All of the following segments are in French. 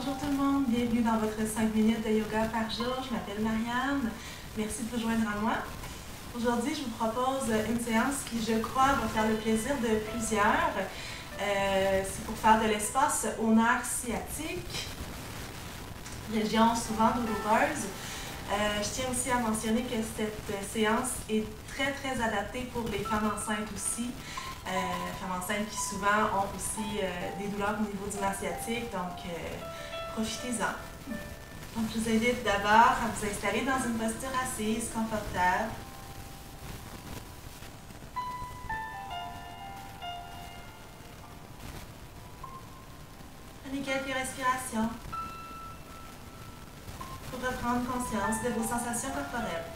Bonjour tout le monde, bienvenue dans votre 5 minutes de yoga par jour. Je m'appelle Marianne, merci de vous joindre à moi. Aujourd'hui, je vous propose une séance qui, je crois, va faire le plaisir de plusieurs. C'est pour faire de l'espace au nerf sciatique, région souvent douloureuse. Je tiens aussi à mentionner que cette séance est très adaptée pour les femmes enceintes aussi. Femmes enceintes qui souvent ont aussi des douleurs au niveau du nerf sciatique, donc profitez-en. Donc je vous invite d'abord à vous installer dans une posture assise, confortable. Prenez quelques respirations pour reprendre conscience de vos sensations corporelles.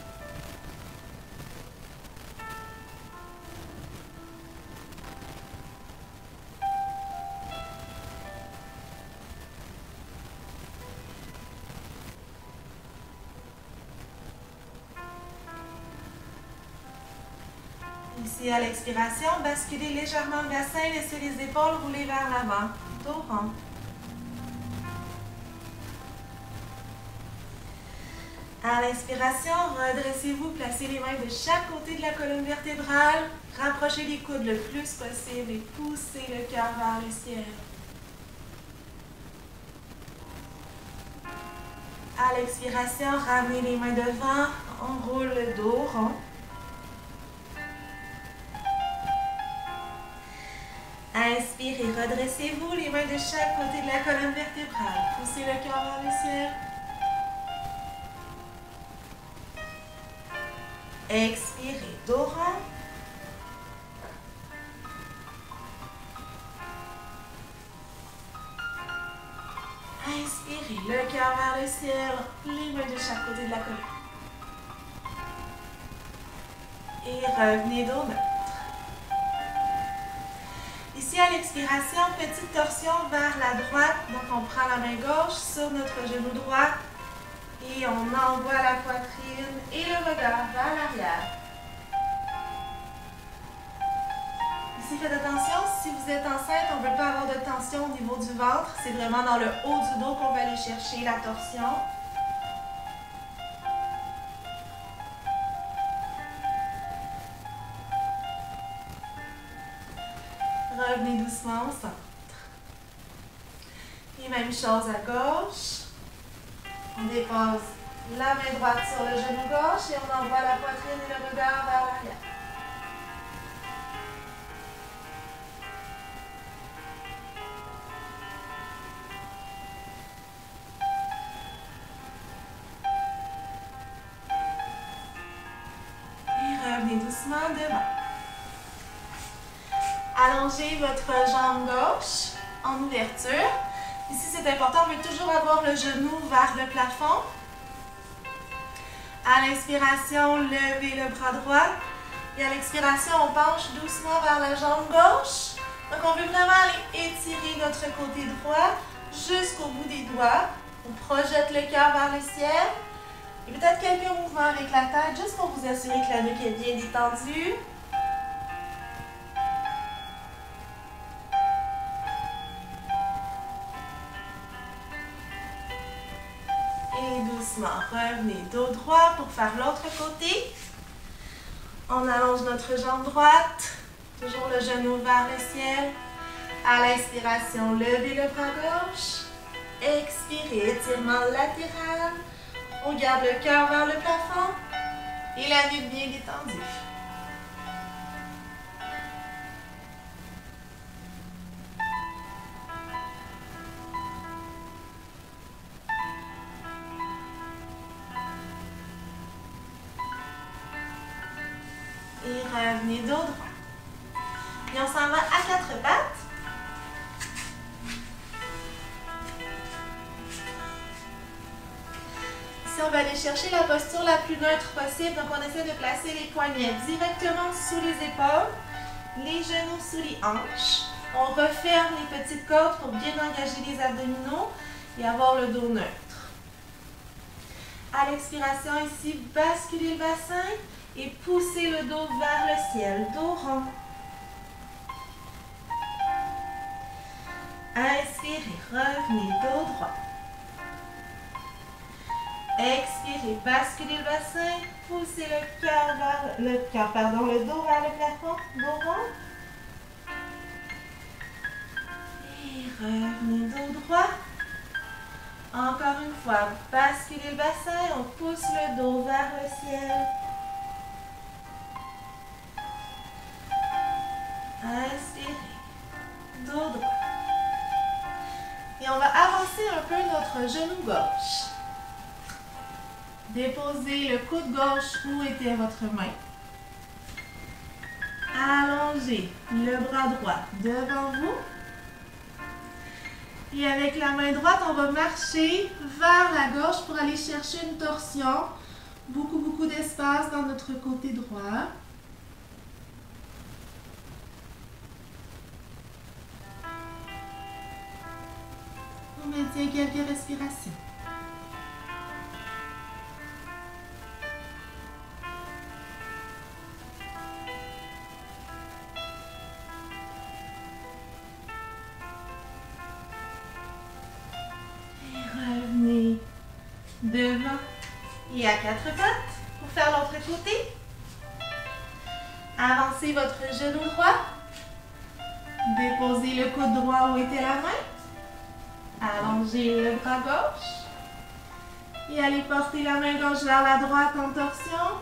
Ici, à l'expiration, basculez légèrement le bassin, laissez les épaules rouler vers l'avant, dos rond. À l'inspiration, redressez-vous, placez les mains de chaque côté de la colonne vertébrale, rapprochez les coudes le plus possible et poussez le cœur vers le ciel. À l'expiration, ramenez les mains devant, on roule le dos rond. Inspirez, redressez-vous, les mains de chaque côté de la colonne vertébrale. Poussez le cœur vers le ciel. Expirez, dos rond. Inspirez, le cœur vers le ciel, les mains de chaque côté de la colonne. Et revenez dos neutre. Ici, à l'expiration, petite torsion vers la droite. Donc, on prend la main gauche sur notre genou droit et on envoie la poitrine et le regard vers l'arrière. Ici, faites attention, si vous êtes enceinte, on ne veut pas avoir de tension au niveau du ventre. C'est vraiment dans le haut du dos qu'on va aller chercher la torsion. Revenez doucement au centre. Et même chose à gauche. On dépose la main droite sur le genou gauche et on envoie la poitrine et le regard vers l'arrière. Et revenez doucement devant. Allongez votre jambe gauche en ouverture. Ici, c'est important, on veut toujours avoir le genou vers le plafond. À l'inspiration, levez le bras droit. Et à l'expiration, on penche doucement vers la jambe gauche. Donc, on veut vraiment aller étirer notre côté droit jusqu'au bout des doigts. On projette le cœur vers le ciel. Et peut-être quelques mouvements avec la tête, juste pour vous assurer que la nuque est bien détendue. Revenez dos droit pour faire l'autre côté. On allonge notre jambe droite. Toujours le genou vers le ciel. À l'inspiration, levez le bras gauche. Expirez, étirement latéral. On garde le cœur vers le plafond. Et la nuque bien détendue. Et revenez dos droit. Et on s'en va à quatre pattes. Ici, on va aller chercher la posture la plus neutre possible. Donc, on essaie de placer les poignets directement sous les épaules, les genoux sous les hanches. On referme les petites côtes pour bien engager les abdominaux et avoir le dos neutre. À l'expiration, ici, basculez le bassin. Et poussez le dos vers le ciel, dos rond. Inspirez, revenez, dos droit. Expirez, basculez le bassin, poussez le dos vers le plafond, dos rond. Et revenez dos droit. Encore une fois, basculez le bassin, on pousse le dos vers le ciel. Inspirez, dos droit. Et on va avancer un peu notre genou gauche. Déposez le coude gauche où était votre main. Allongez le bras droit devant vous. Et avec la main droite, on va marcher vers la gauche pour aller chercher une torsion. Beaucoup d'espace dans notre côté droit. On maintient quelques respirations. Devant et à quatre pattes pour faire l'autre côté. Avancez votre genou droit. Déposez le coude droit où était la main. Allongez le bras gauche. Et allez porter la main gauche vers la droite en torsion.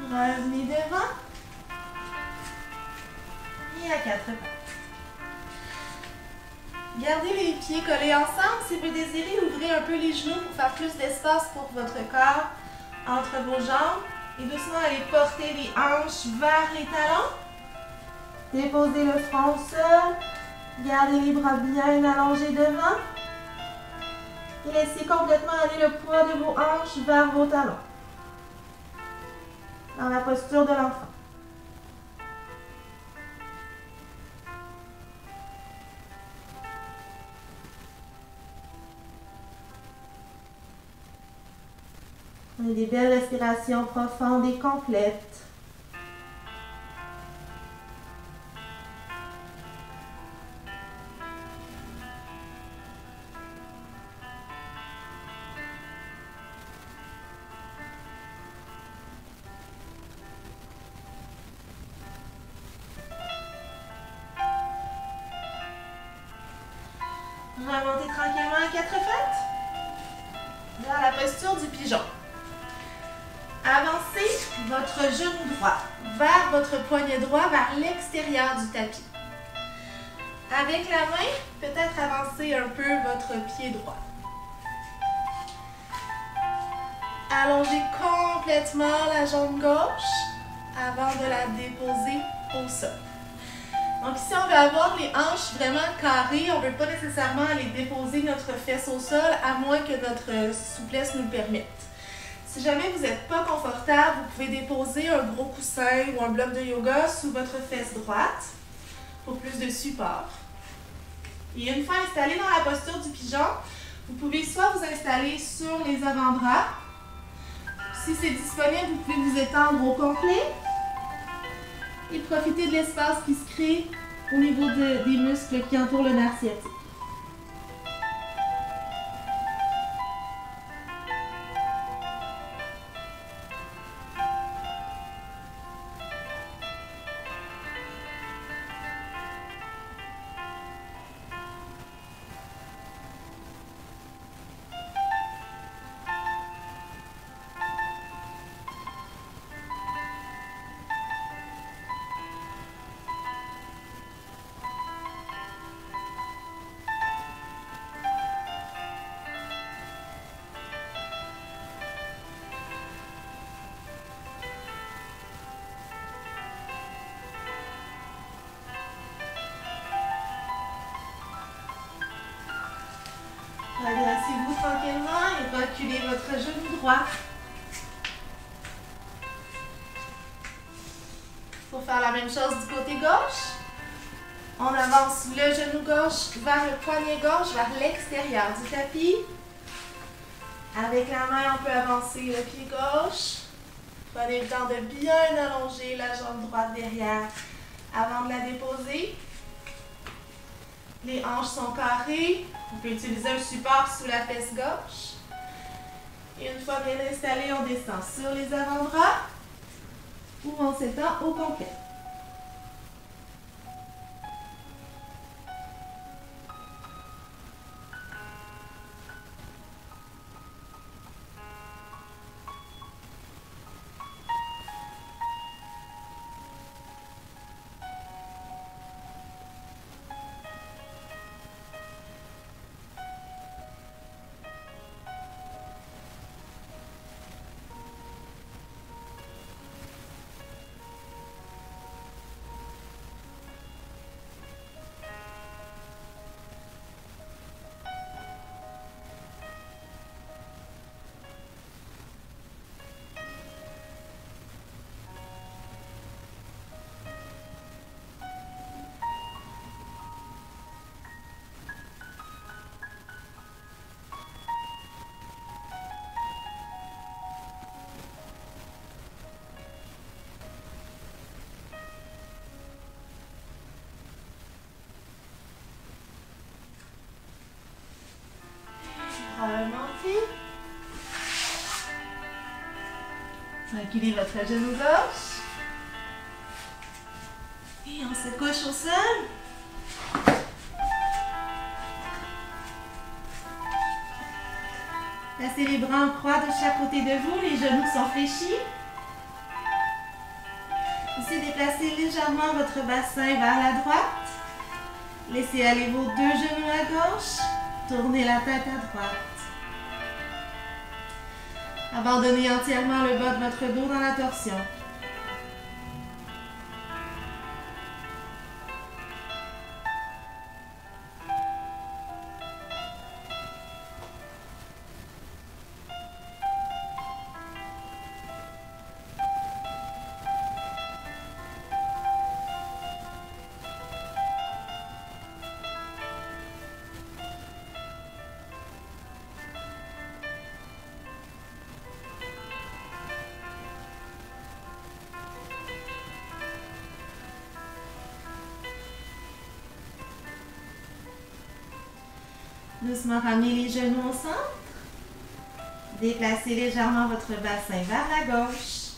Revenez devant. Et à quatre pattes. Gardez les pieds collés ensemble. Si vous désirez, ouvrez un peu les genoux pour faire plus d'espace pour votre corps entre vos jambes. Et doucement, allez porter les hanches vers les talons. Déposez le front au sol. Gardez les bras bien allongés devant. Et laissez complètement aller le poids de vos hanches vers vos talons. Dans la posture de l'enfant. Prenez des belles respirations profondes et complètes. Remontez tranquillement à quatre pattes. Dans la posture du pigeon. Avancez votre genou droit vers votre poignet droit, vers l'extérieur du tapis. Avec la main, peut-être avancer un peu votre pied droit. Allongez complètement la jambe gauche avant de la déposer au sol. Donc ici, on va avoir les hanches vraiment carrées. On ne veut pas nécessairement aller déposer notre fesse au sol, à moins que notre souplesse nous le permette. Si jamais vous n'êtes pas confortable, vous pouvez déposer un gros coussin ou un bloc de yoga sous votre fesse droite pour plus de support. Et une fois installé dans la posture du pigeon, vous pouvez soit vous installer sur les avant-bras. Si c'est disponible, vous pouvez vous étendre au complet. Et profitez de l'espace qui se crée au niveau des muscles qui entourent le nerf sciatique. Redressez-vous tranquillement et reculez votre genou droit. Pour faire la même chose du côté gauche. On avance le genou gauche vers le poignet gauche, vers l'extérieur du tapis. Avec la main, on peut avancer le pied gauche. Prenez le temps de bien allonger la jambe droite derrière avant de la déposer. Les hanches sont carrées. On peut utiliser un support sous la fesse gauche. Et une fois bien installé, on descend sur les avant-bras ou on s'étend au complet. Remontez. Empilez votre genou gauche. Et on se couche au sol. Placez les bras en croix de chaque côté de vous. Les genoux sont fléchis. Ici, déplacez légèrement votre bassin vers la droite. Laissez aller vos deux genoux à gauche. Tournez la tête à droite. Abandonnez entièrement le bas de votre dos dans la torsion. Doucement ramenez les genoux au centre. Déplacez légèrement votre bassin vers la gauche.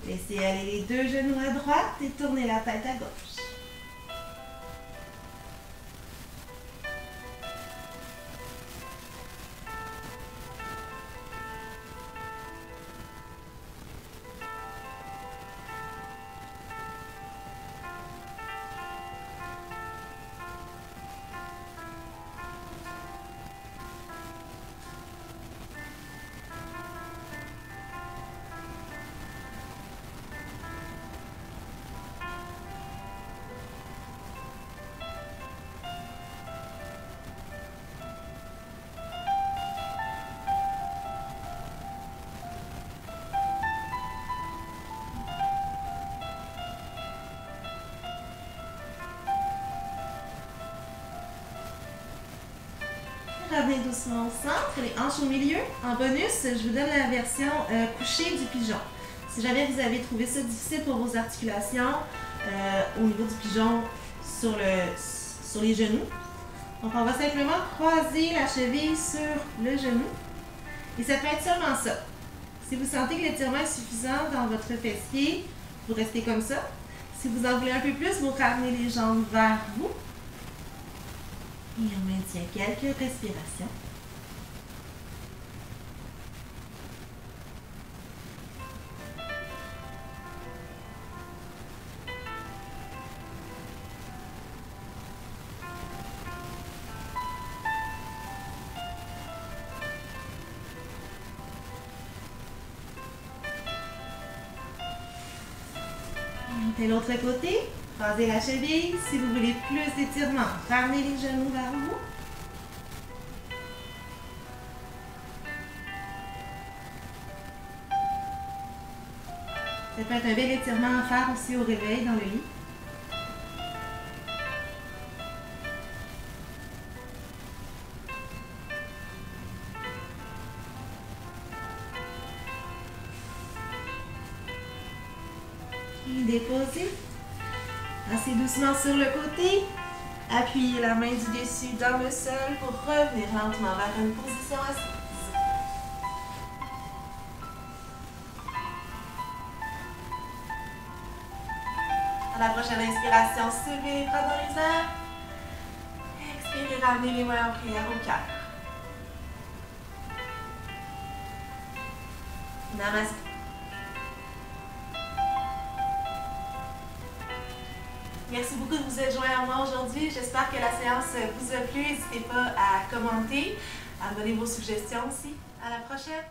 Laissez aller les deux genoux à droite et tournez la tête à gauche. Revenez doucement au centre, les hanches au milieu. En bonus, je vous donne la version couchée du pigeon. Si jamais vous avez trouvé ça difficile pour vos articulations au niveau du pigeon sur les genoux, donc on va simplement croiser la cheville sur le genou. Et ça peut être seulement ça. Si vous sentez que l'étirement est suffisant dans votre fessier, vous restez comme ça. Si vous en voulez un peu plus, vous ramenez les jambes vers vous. Et on maintient quelques respirations. Et l'autre côté. Croisez la cheville. Si vous voulez plus d'étirement, ramenez les genoux vers vous. Ça peut être un bel étirement à faire aussi au réveil dans le lit. Puis déposez. Assez doucement sur le côté. Appuyez la main du dessus dans le sol pour revenir lentement vers une position assise. À la prochaine inspiration, soulevez les bras dans les airs. Expirez, ramenez les mains en prière au cœur. Namaste. Merci beaucoup de vous être joints à moi aujourd'hui. J'espère que la séance vous a plu. N'hésitez pas à commenter, à me donner vos suggestions aussi. À la prochaine!